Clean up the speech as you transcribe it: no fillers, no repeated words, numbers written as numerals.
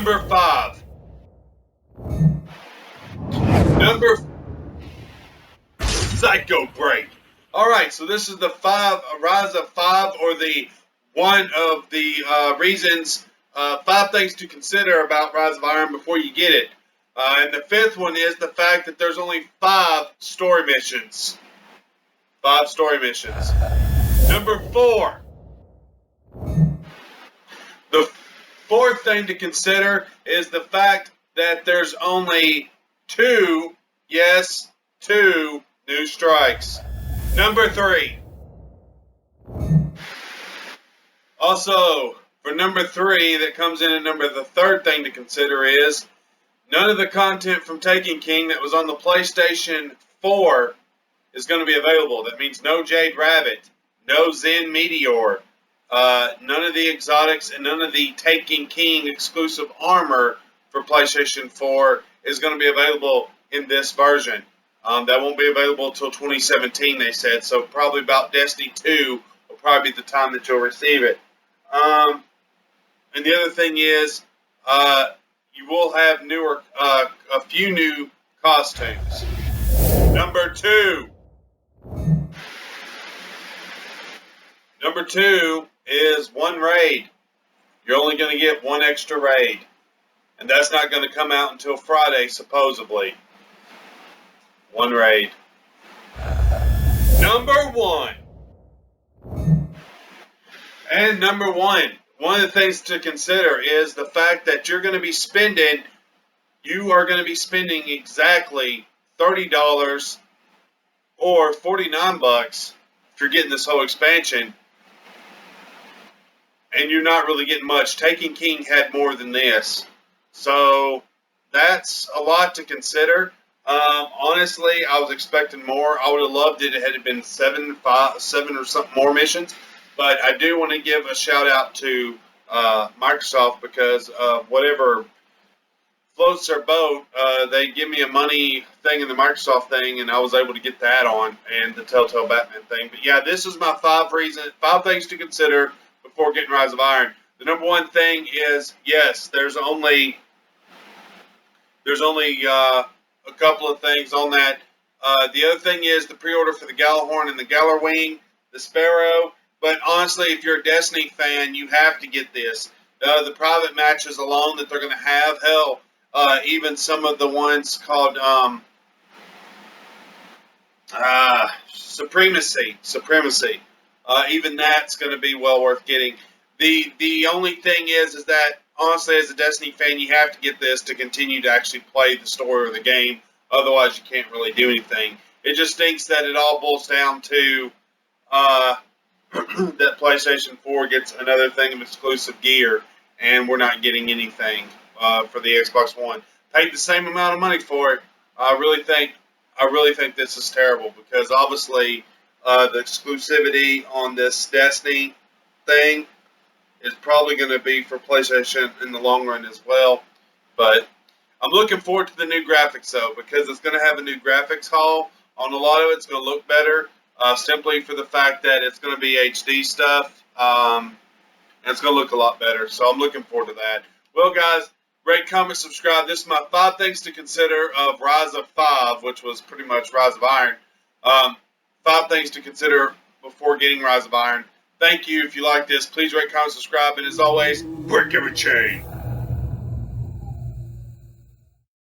Number 5. Number Psycho Break. All right, so this is the Rise of 5, or the one of the reasons, 5 things to consider about Rise of Iron before you get it. And the 5th one is the fact that there's only 5 story missions. 5 story missions. Number 4. The 4th thing to consider is the fact that there's only 2, yes, 2 new strikes. Number 3. Also, for number 3, that comes in at number, the 3rd thing to consider is none of the content from Taken King that was on the PlayStation 4 is going to be available. That means no Jade Rabbit, no Zen Meteor, none of the exotics, and none of the Taken King exclusive armor for PlayStation 4 is going to be available in this version. That won't be available until 2017, they said, so probably about Destiny 2 will probably be the time that you'll receive it. And the other thing is, you will have a few new costumes. Number 2. Number 2 is 1 raid. You're only going to get 1 extra raid. And that's not going to come out until Friday, supposedly. 1 raid. Number 1. And number 1. One of the things to consider is the fact that you are going to be spending exactly $30 or $49 if you're getting this whole expansion, and you're not really getting much. Taken King had more than this, so that's a lot to consider. Honestly, I was expecting more. I would have loved it had it been 7 or something more missions. But I do want to give a shout out to Microsoft, because whatever floats their boat, they give me a money thing in the Microsoft thing, and I was able to get that on, and the Telltale Batman thing. But yeah, this is my 5 things to consider before getting Rise of Iron. The number 1 thing is, yes, there's only a couple of things on that. The other thing is the pre-order for the Gjallarhorn and the Gallarwing, the Sparrow. But honestly, if you're a Destiny fan, you have to get this. The private matches alone that they're going to have, hell, even some of the ones called Supremacy. Even that's going to be well worth getting. The only thing is that, honestly, as a Destiny fan, you have to get this to continue to actually play the story of the game. Otherwise, you can't really do anything. It just stinks that it all boils down to that PlayStation 4 gets another thing of exclusive gear, and we're not getting anything for the Xbox One. Paid the same amount of money for it. I really think this is terrible, because obviously the exclusivity on this Destiny thing is probably going to be for PlayStation in the long run as well. But I'm looking forward to the new graphics, though, because it's going to have a new graphics haul. On a lot of it, it's going to look better, simply for the fact that it's going to be HD stuff, and it's going to look a lot better. So I'm looking forward to that. Well, guys, rate, comment, subscribe. This is my 5 things to consider of Rise of 5, which was pretty much Rise of Iron. 5 things to consider before getting Rise of Iron. Thank you. If you like this, please rate, comment, subscribe, and as always, break every chain.